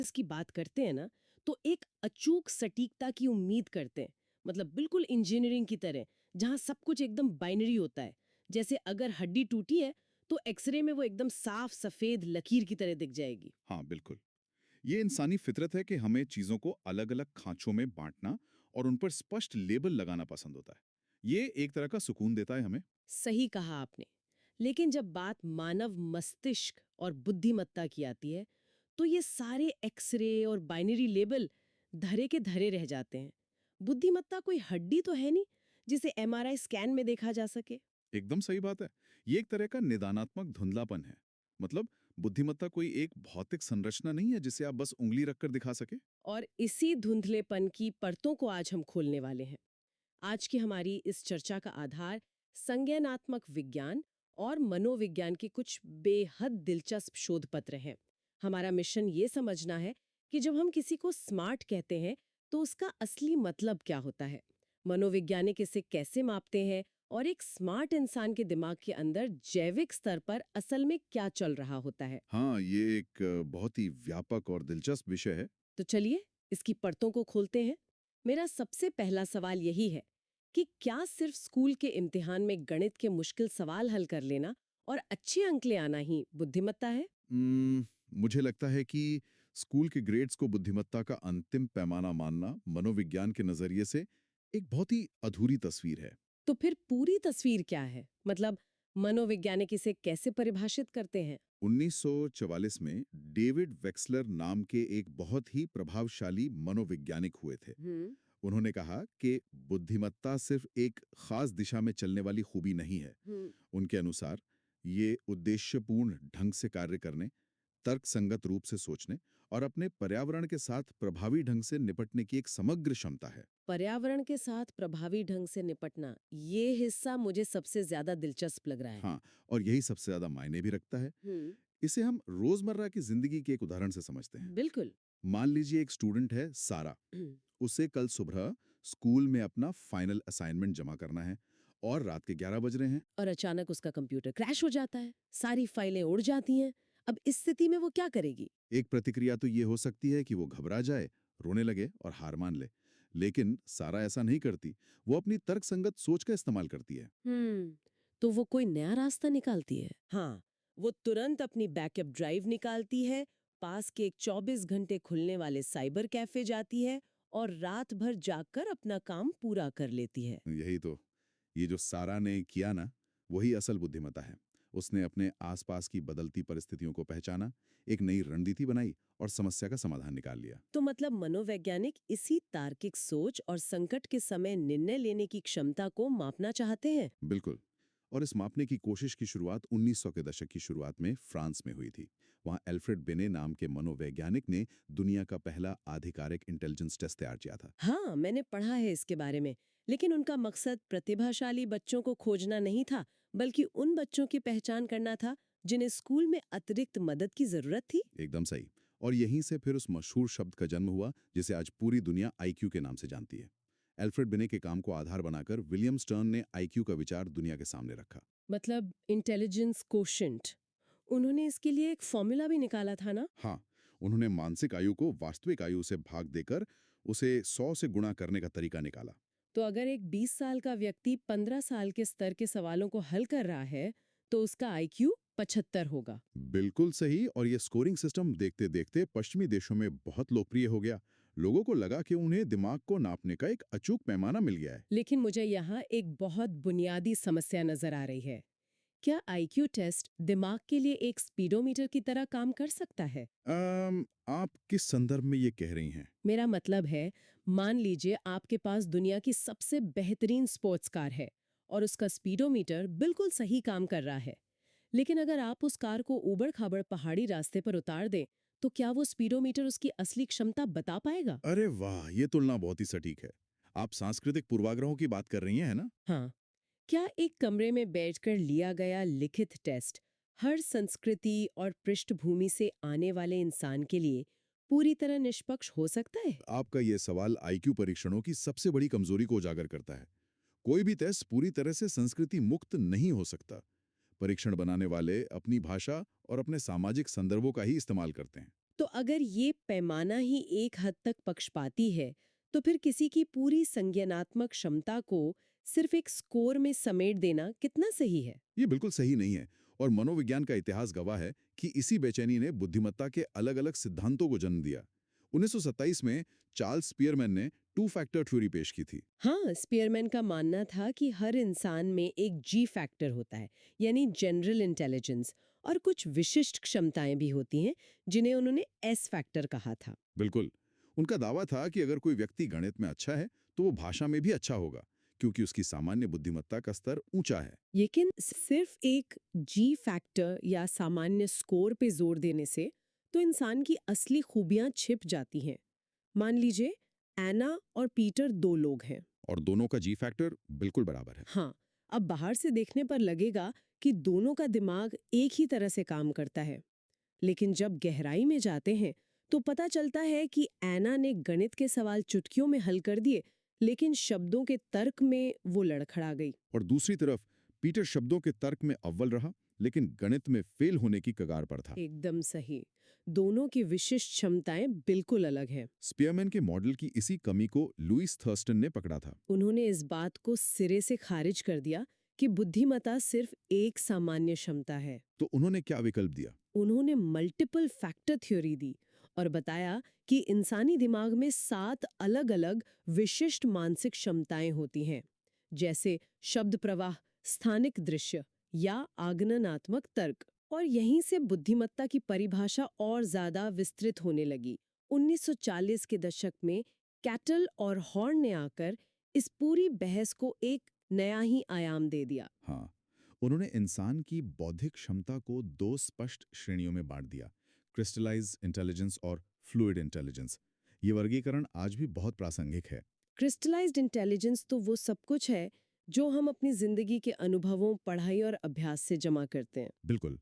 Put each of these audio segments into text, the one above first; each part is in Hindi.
इसकी बात करते हैं ना, तो एक अचूक सटीकता की उम्मीद करते हैं। मतलब बिल्कुल इंजीनियरिंग की तरह, जहां सब कुछ एकदम बाइनरी होता है। जैसे अगर हड्डी टूटी है तो एक्सरे में वो एकदम साफ सफेद लकीर की तरह दिख जाएगी। हाँ, बिल्कुल। ये इंसानी फितरत है कि हमें चीज़ों को अलग-अलग खाँचों में बाँटना और उन पर स्पष्ट लेबल लगाना पसंद होता है। ये एक तरह का सुकून देता है हमें। सही कहा आपने। लेकिन जब बात मानव मस्तिष्क और बुद्धिमत्ता की आती है, तो ये सारे एक्सरे और बाइनरी लेबल धरे के धरे रह जाते हैं। बुद्धिमत्ता कोई हड्डी तो है नहीं जिसे एमआरआई स्कैन में देखा जा सके। एकदम सही बात है। ये एक तरह का निदानात्मक धुंधलापन है। मतलब बुद्धिमत्ता कोई एक भौतिक संरचना नहीं है जिसे आप बस उँगली रखकर दिखा सके। और इसी धुंधलेपन की परतों को आज हम खोलने वाले हैं। आज की हमारी इस चर्चा का आधार संज्ञानात्मक विज्ञान और मनोविज्ञान के कुछ बेहद दिलचस्प शोध पत्र हैं। हमारा मिशन ये समझना है कि जब हम किसी को स्मार्ट कहते हैं तो उसका असली मतलब क्या होता है, मनोवैज्ञानिक इसे कैसे मापते हैं, और एक स्मार्ट इंसान के दिमाग के अंदर जैविक स्तर पर असल में क्या चल रहा होता है। हाँ, ये एक बहुत ही व्यापक और दिलचस्प विषय है। तो चलिए इसकी परतों को खोलते हैं। मेरा सबसे पहला सवाल यही है कि क्या सिर्फ स्कूल के इम्तिहान में गणित के मुश्किल सवाल हल कर लेना और अच्छे अंक ले आना ही बुद्धिमत्ता है? उम्म, मुझे लगता है कि स्कूल के ग्रेड्स को बुद्धिमत्ता का अंतिम पैमाना मानना मनोविज्ञान के नजरिए से एक बहुत ही अधूरी तस्वीर है। तो फिर पूरी तस्वीर क्या है? मतलब मनोवैज्ञानिक इसे कैसे परिभाषित करते हैं? 1944 में डेविड वेक्सलर नाम के एक बहुत ही प्रभावशाली मनोवैज्ञानिक हुए थे। हम्म। उन्होंने कहा कि बुद्धिमत्ता सिर्फ एक खास दिशा में चलने वाली खूबी नहीं है। हम्म। उनके अनुसार ये उद्देश्यपूर्ण ढंग से कार्य करने, तर्कसंगत रूप से सोचने और अपने पर्यावरण के साथ प्रभावी ढंग से निपटने की एक समग्र क्षमता है। पर्यावरण के साथ प्रभावी ढंग से निपटना, ये हिस्सा मुझे सबसे ज्यादा दिलचस्प लग रहा है। हाँ, और यही सबसे ज्यादा मायने भी रखता है। हम्म। इसे हम रोजमर्रा की जिंदगी के एक उदाहरण से समझते हैं। बिल्कुल। मान लीजिए एक स्टूडेंट है सारा। उसे कल सुबह स्कूल में अपना फाइनल असाइनमेंट जमा करना है और रात के 11 बज रहे हैं। और अचानक उसका कंप्यूटर क्रैश हो जाता है, सारी फाइलें उड़ जाती हैं। अब इस स्थिति में वो क्या करेगी? एक प्रतिक्रिया तो ये हो सकती है कि वो घबरा जाए, रोने लगे और हार मान ले। लेकिन सारा ऐसा नहीं करती। वो अपनी तर्कसंगत सोच का इस्तेमाल करती है। तो वो कोई नया रास्ता निकालती है। हाँ, वो तुरंत अपनी बैकअप ड्राइव निकालती है, पास के एक 24 घंटे खुलने वाले साइबर कैफे जाती है और रात भर जागकर अपना काम पूरा कर लेती है। यही तो, ये जो सारा ने किया ना, वही असल बुद्धिमत्ता है। उसने अपने आसपास की बदलती परिस्थितियों को पहचाना, एक नई रणनीति बनाई और समस्या का समाधान निकाल लिया। तो मतलब मनोवैज्ञानिक इसी तार्किक सोच और संकट के समय निर्णय लेने की क्षमता को मापना चाहते हैं। बिल्कुल। और इस मापने की कोशिश की शुरुआत 1900 के दशक की शुरुआत में फ्रांस में हुई थी। वहां एल्फ्रेड बिने नाम के मनोवैज्ञानिक ने दुनिया का पहला आधिकारिक इंटेलिजेंस टेस्ट तैयार किया था। हाँ, मैंने पढ़ा है इसके बारे में। लेकिन उनका मकसद प्रतिभाशाली बच्चों को खोजना नहीं था, बल्कि उन बच्चों की पहचान करना था जिन्हें स्कूल में अतिरिक्त मदद की जरूरत थी। एकदम सही। और यहीं से फिर उस मशहूर शब्द का जन्म हुआ जिसे आज पूरी दुनिया आईक्यू के नाम से जानती है। एल्फ्रेड बिने के काम को आधार बनाकर विलियम स्टर्न ने आईक्यू का विचार दुनिया के सामने रखा। मतलब इंटेलिजेंस कोशेंट। उन्होंने इसके लिए एक फॉर्मूला भी निकाला था ना? हाँ, उन्होंने मानसिक आयु को वास्तविक आयु से भाग देकर उसे 100 से गुणा करने का तरीका निकाला। तो अगर एक 20 साल का व्यक्ति 15 साल के स्तर के सवालों को हल कर रहा है, तो उसका आईक्यू 75 होगा। बिल्कुल सही। और ये स्कोरिंग सिस्टम देखते देखते पश्चिमी देशों में बहुत लोकप्रिय हो गया। लोगों को लगा कि उन्हें दिमाग को नापने का एक अचूक पैमाना मिल गया है। लेकिन मुझे यहाँ एक बहुत बुनियादी समस्या नजर आ रही है। क्या आईक्यू टेस्ट दिमाग के लिए एक स्पीडोमीटर की तरह काम कर सकता है? आप किस संदर्भ में ये कह रही हैं? मेरा मतलब है, मान लीजिए आपके पास दुनिया की सबसे बेहतरीन स्पोर्ट्स कार है और उसका स्पीडोमीटर बिल्कुल सही काम कर रहा है। लेकिन अगर आप उस कार को ऊबड़-खाबड़ पहाड़ी रास्ते पर उतार दें, तो क्या वो स्पीडोमीटर उसकी असली क्षमता बता पाएगा? अरे वाह! ये तुलना बहुत ही सटीक है। आप सांस्कृतिक पूर्वाग्रहों की बात कर रही हैं, है ना? हाँ। क्या एक कमरे में बैठकर लिया गया लिखित टेस्ट हर संस्कृति और पृष्ठभूमि से आने वाले इंसान के लिए पूरी तरह निष्पक्ष हो सकता है? आपका ये सवाल आईक्यू परीक्षणों की सबसे बड़ी कमजोरी को उजागर करता है। कोई भी टेस्ट पूरी तरह से संस्कृति मुक्त नहीं हो सकता। परीक्षण बनाने वाले अपनी भाषा और अपने सामाजिक संदर्भों का ही इस्तेमाल करते हैं। तो अगर ये पैमाना ही एक हद तक पक्षपाती है, तो फिर किसी की पूरी संज्ञानात्मक क्षमता को सिर्फ एक स्कोर में समेट देना कितना सही है? ये बिल्कुल सही नहीं है, और मनोविज्ञान का इतिहास गवाह है कि इसी बेचैनी ने बुद्धिमत्ता के अलग-अलग सिद्धांतों को जन्म दिया। 1927 में चार्ल्स स्पीयरमैन ने टू फैक्टर थ्योरी पेश की थी। हाँ, स्पीयरमैन का मानना था कि हर इंसान में एक जी फैक्टर होता है, यानी जनरल इंटेलिजेंस, और कुछ विशिष्ट क्षमताएं भी होती हैं, जिन्हें उन्होंने एस फैक्टर कहा था। बिल्कुल। उनका दावा था कि अगर कोई व्यक्ति गणित में अच्छा है, तो वो भाषा में भी अच्छा होगा, क्योंकि उसकी सामान्य बुद्धिमत्ता का स्तर ऊंचा है। लेकिन सिर्फ एक जी फैक्टर या सामान्य स्कोर पे जोर देने से तो इंसान की असली खूबियां छिप जाती हैं। मान लीजिए एना और पीटर दो लोग हैं। और दोनों का जी फैक्टर बिल्कुल बराबर है। हाँ, अब बाहर से देखने पर लगेगा कि दोनों का दिमाग एक ही तरह से काम करता है, लेकिन जब गहराई में जाते हैं तो पता चलता है कि एना ने गणित के सवाल चुटकियों में हल कर दिए, लेकिन शब्दों के तर्क में वो लड़खड़ा गई। और दूसरी तरफ पीटर शब्दों के तर्क में अव्वल रहा, लेकिन गणित में फेल होने की कगार पर था। एकदम सही। दोनों की विशिष्ट क्षमताएं बिल्कुल अलग हैं। स्पीयरमैन के मॉडल की इसी कमी को लुईस थर्स्टन ने पकड़ा था। उन्होंने इस बात को सिरे से खारिज कर दिया कि बुद्धिमत्ता सिर्फ एक सामान्य क्षमता है। तो उन्होंने क्या विकल्प दिया? उन्होंने मल्टीपल फैक्टर थ्योरी दी और बताया कि इंसानी दिमाग में 7 अलग-अलग विशिष्ट मानसिक क्षमताएं होती हैं, जैसे शब्द प्रवाह, स्थानिक दृश्य या आगमनात्मक तर्क। और यहीं से बुद्धिमत्ता की परिभाषा और ज्यादा विस्तृत होने लगी। 1940 के दशक में कैटल और हॉर्न ने आकर इस पूरी बहस को एक नया ही आयाम दे दिया। हाँ, उन्होंने इंसान की बौद्धिक क्षमता को दो स्पष्ट श्रेणियों में बांट दिया: क्रिस्टलाइज इंटेलिजेंस और फ्लूइड इंटेलिजेंस। ये वर्गीकरण आज भी बहुत प्रासंगिक है। क्रिस्टलाइज्ड इंटेलिजेंस तो वो सब कुछ है जो हम अपनी जिंदगी के अनुभवों, पढ़ाई और अभ्यास से जमा करते हैं। बिल्कुल।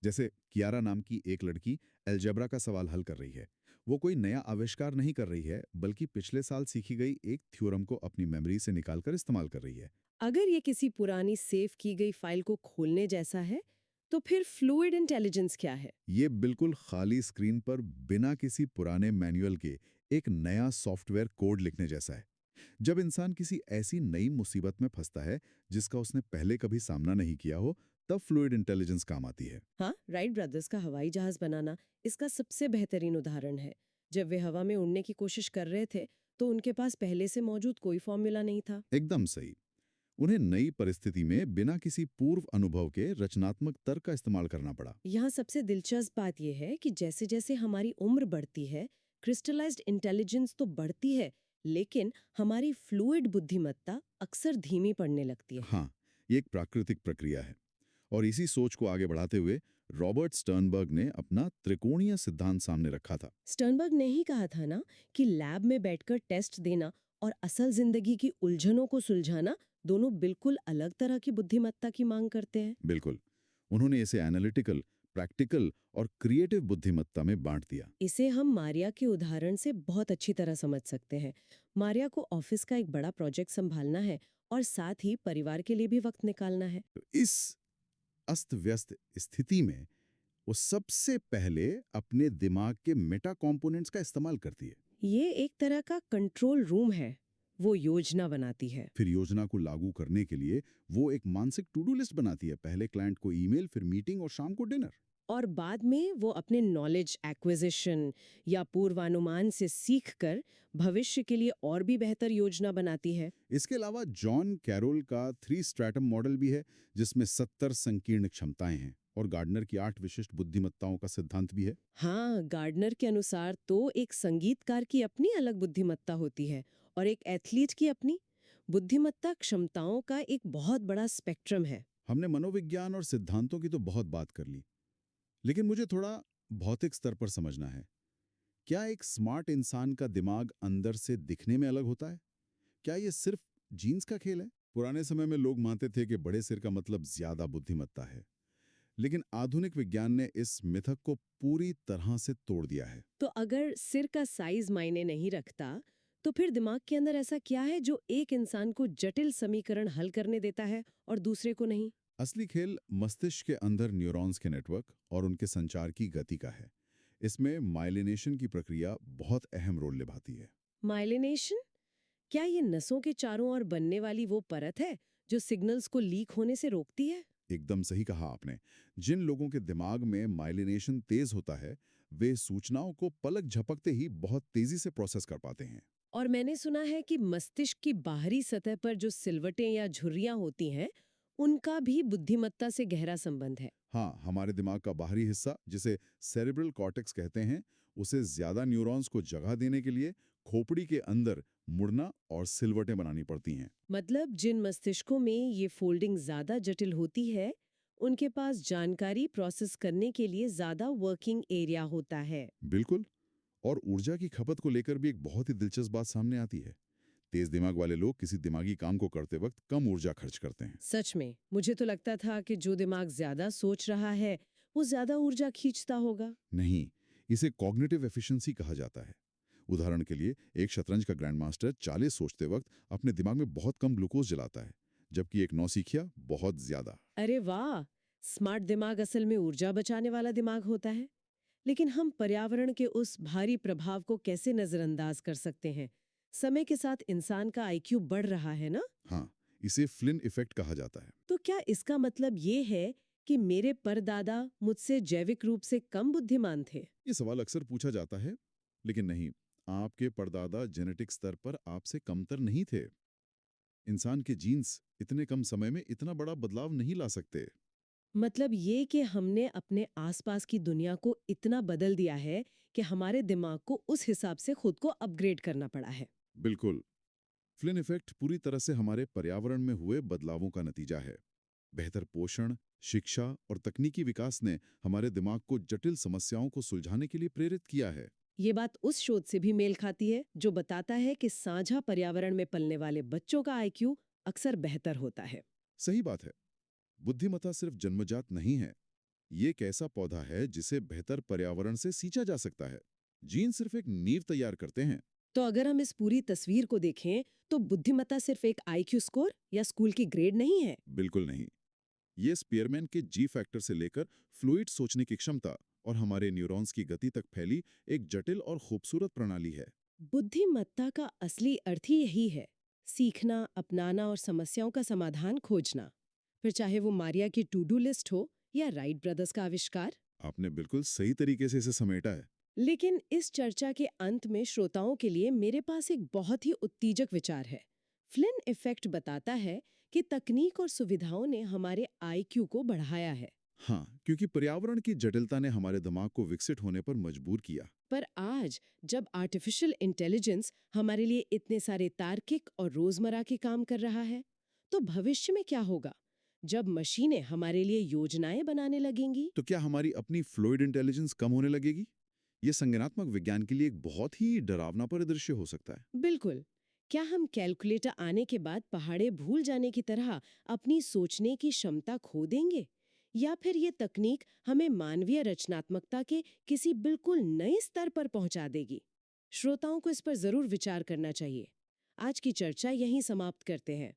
जैसे कियारा नाम की एक लड़की अलजेब्रा का सवाल हल कर रही है। वो कोई नया आविष्कार नहीं कर रही है, बल्कि पिछले साल सीखी गई एक थ्योरम को अपनी मेमोरी से निकालकर इस्तेमाल कर रही है। अगर ये किसी पुरानी सेव की गई फाइल को खोलने जैसा है, तो फिर फ्लूइड इंटेलिजेंस क्या है? ये बिल्कुल खाली स्क्रीन पर बिना किसी पुराने मैनुअल के एक नया सॉफ्टवेयर कोड लिखने जैसा है। जब इंसान किसी ऐसी नई मुसीबत में फंसता है जिसका उसने पहले कभी सामना नहीं किया हो, तब फ्लूइड इंटेलिजेंस काम आती है। हाँ, राइट ब्रदर्स का हवाई जहाज बनाना इसका सबसे बेहतरीन उदाहरण है। जब वे हवा में उड़ने की कोशिश कर रहे थे, तो उनके पास पहले से मौजूद कोई फॉर्मूला नहीं था। एकदम सही। उन्हें नई परिस्थिति में बिना किसी पूर्व अनुभव के रचनात्मक तर्क का इस्तेमाल करना पड़ा। यहाँ सबसे दिलचस्प बात यह है कि जैसे जैसे हमारी उम्र बढ़ती है, क्रिस्टलाइज्ड इंटेलिजेंस तो बढ़ती है, लेकिन हमारी फ्लूइड बुद्धिमत्ता अक्सर धीमी पड़ने लगती है। हाँ, ये एक प्राकृतिक प्रक्रिया है। और इसी सोच को आगे बढ़ाते हुए रॉबर्ट स्टर्नबर्ग ने अपना त्रिकोणीय सिद्धांत सामने रखा था। स्टर्नबर्ग ने ही कहा था ना कि लैब में बैठकर टेस्ट देना और असल जिंदगी की उलझनों को सुलझाना दोनों बिल्कुल अलग तरह की बुद्धिमत्ता की मांग करते हैं। बिल्कुल। उन्होंने इसे एनालिटिकल, प्रैक्टिकल और क्रिएटिव बुद्धिमत्ता में बांट दिया। इसे हम मारिया के उदाहरण से बहुत अच्छी तरह समझ सकते हैं। मारिया को ऑफिस का एक बड़ा प्रोजेक्ट संभालना है और साथ ही परिवार के लिए भी वक्त निकालना है। तो इस अस्त व्यस्त स्थिति में वो सबसे पहले अपने दिमाग के मेटा कंपोनेंट्स का इस्तेमाल करती है। ये एक तरह का कंट्रोल रूम है। वो योजना बनाती है। फिर योजना को लागू करने के लिए वो एक मानसिक टू डू लिस्ट बनाती है। पहले क्लाइंट को ईमेल, फिर मीटिंग और शाम को डिनर। और बाद में वो अपने नॉलेज एक्विजिशन या पूर्वानुमान से सीखकर भविष्य के लिए और भी बेहतर योजना बनाती है। इसके अलावा जॉन कैरोल का 3 स्ट्रैटम मॉडल भी है, जिसमें 70 संकीर्ण क्षमताएं हैं, और गार्डनर की 8 विशिष्ट बुद्धिमत्ताओं का सिद्धांत भी है। हाँ, गार्डनर के अनुसार तो एक संगीतकार की अपनी अलग बुद्धिमत्ता होती है और एक एथलीट की अपनी। बुद्धिमत्ता क्षमताओं का एक बहुत बड़ा स्पेक्ट्रम है। हमने मनोविज्ञान और सिद्धांतों की तो बहुत बात कर ली, लेकिन मुझे थोड़ा भौतिक स्तर पर समझना है। क्या एक स्मार्ट इंसान का दिमाग अंदर से दिखने में अलग होता है? क्या ये सिर्फ जीन्स का खेल है? पुराने समय में लोग मानते थे कि बड़े सिर का मतलब ज्यादा बुद्धिमत्ता है, लेकिन आधुनिक विज्ञान ने इस मिथक को पूरी तरह से तोड़ दिया है। तो अगर सिर का साइज मायने नहीं रखता, तो फिर दिमाग के अंदर ऐसा क्या है जो एक इंसान को जटिल समीकरण हल करने देता है और दूसरे को नहीं? असली खेल मस्तिष्क के अंदर न्यूरॉन्स के नेटवर्क और उनके संचार की गति का है। इसमें माइलिनेशन की प्रक्रिया बहुत अहम रोल निभाती है। माइलिनेशन? क्या ये नसों के चारों ओर बनने वाली वो परत है जो सिग्नल्स को लीक होने से रोकती है? एकदम सही कहा आपने। जिन लोगों के दिमाग में माइलिनेशन तेज होता है, वे सूचनाओं को पलक झपकते ही बहुत तेजी से प्रोसेस कर पाते हैं। और मैंने सुना है कि मस्तिष्क की बाहरी सतह पर जो सिलवटें या झुर्रियां होती हैं, उनका भी बुद्धिमत्ता से गहरा संबंध है। हाँ, हमारे दिमाग का बाहरी हिस्सा, जिसे सेरेब्रल कॉर्टेक्स कहते हैं, उसे ज्यादा न्यूरॉन्स को जगह देने के लिए खोपड़ी के अंदर मुड़ना और सिलवटें बनानी पड़ती हैं। मतलब जिन मस्तिष्कों में ये फोल्डिंग ज्यादा जटिल होती है, उनके पास जानकारी प्रोसेस करने के लिए ज्यादा वर्किंग एरिया होता है। बिल्कुल। और ऊर्जा की खपत को लेकर भी एक बहुत ही दिलचस्प बात सामने आती है। तेज दिमाग वाले लोग किसी दिमागी काम को करते वक्त कम ऊर्जा खर्च करते हैं। सच में मुझे तो लगता था कि जो दिमाग ज्यादा सोच रहा है, वो ज्यादा ऊर्जा खींचता होगा। नहीं, इसे कॉग्निटिव एफिशिएंसी कहा जाता है। उदाहरण के लिए, एक शतरंज का ग्रैंड मास्टर चालें सोचते वक्त अपने दिमाग में बहुत कम ग्लूकोज जलाता है, जबकि एक नौसिखिया बहुत ज्यादा। अरे वाह! स्मार्ट दिमाग असल में ऊर्जा बचाने वाला दिमाग होता है। लेकिन हम पर्यावरण के उस भारी प्रभाव को कैसे नजरअंदाज कर सकते हैं? समय के साथ इंसान का आईक्यू बढ़ रहा है ना? हाँ, इसे फ्लिन इफेक्ट कहा जाता है। तो क्या इसका मतलब ये है कि मेरे परदादा मुझसे जैविक रूप से कम बुद्धिमान थे? ये सवाल अक्सर पूछा जाता है, लेकिन नहीं, आपके परदादा जेनेटिक स्तर पर आपसे कमतर नहीं थे। इंसान के जीन्स इतने कम समय में इतना बड़ा बदलाव नहीं ला सकते। मतलब ये कि हमने अपने आसपास की दुनिया को इतना बदल दिया है कि हमारे दिमाग को उस हिसाब से खुद को अपग्रेड करना पड़ा है। बिल्कुल। फ्लिन इफेक्ट पूरी तरह से हमारे पर्यावरण में हुए बदलावों का नतीजा है। बेहतर पोषण, शिक्षा और तकनीकी विकास ने हमारे दिमाग को जटिल समस्याओं को सुलझाने के लिए प्रेरित किया है। ये बात उस शोध से भी मेल खाती है जो बताता है कि साझा पर्यावरण में पलने वाले बच्चों का आईक्यू अक्सर बेहतर होता है। सही बात है। बुद्धिमत्ता सिर्फ जन्मजात नहीं है। ये एक ऐसा पौधा है जिसे बेहतर पर्यावरण से सींचा जा सकता है। जीन सिर्फ एक नींव तैयार करते हैं। तो अगर हम इस पूरी तस्वीर को देखें, तो बुद्धिमत्ता सिर्फ एक आईक्यू स्कोर या स्कूल की ग्रेड नहीं है। बिल्कुल नहीं। ये स्पीयरमैन के जी फैक्टर से लेकर फ्लूइड सोचने की क्षमता और हमारे न्यूरॉन्स की गति तक फैली एक जटिल और खूबसूरत प्रणाली है। बुद्धिमत्ता का असली अर्थ ही यही है, सीखना, अपनाना और समस्याओं का समाधान खोजना। फिर चाहे वो मारिया की टू डू लिस्ट हो या राइट ब्रदर्स का आविष्कार। आपने बिल्कुल सही तरीके से इसे समेटा है। लेकिन इस चर्चा के अंत में श्रोताओं के लिए मेरे पास एक बहुत ही उत्तेजक विचार है। फ्लिन इफेक्ट बताता है कि तकनीक और सुविधाओं ने हमारे आईक्यू को बढ़ाया है। हाँ, क्योंकि पर्यावरण की जटिलता ने हमारे दिमाग को विकसित होने पर मजबूर किया। पर आज जब आर्टिफिशियल इंटेलिजेंस हमारे लिए इतने सारे तार्किक और रोजमर्रा के काम कर रहा है, तो भविष्य में क्या होगा जब मशीनें हमारे लिए योजनाएं बनाने लगेंगी? तो क्या हमारी अपनी फ्लूइड इंटेलिजेंस कम होने लगेगी? ये संज्ञानात्मक विज्ञान के लिए एक बहुत ही डरावना परिदृश्य हो सकता है। बिल्कुल। क्या हम कैलकुलेटर आने के बाद पहाड़े भूल जाने की तरह अपनी सोचने की क्षमता खो देंगे? या फिर ये तकनीक हमें मानवीय रचनात्मकता के किसी बिल्कुल नए स्तर पर पहुंचा देगी? श्रोताओं को इस पर जरूर विचार करना चाहिए। आज की चर्चा यहीं समाप्त करते हैं।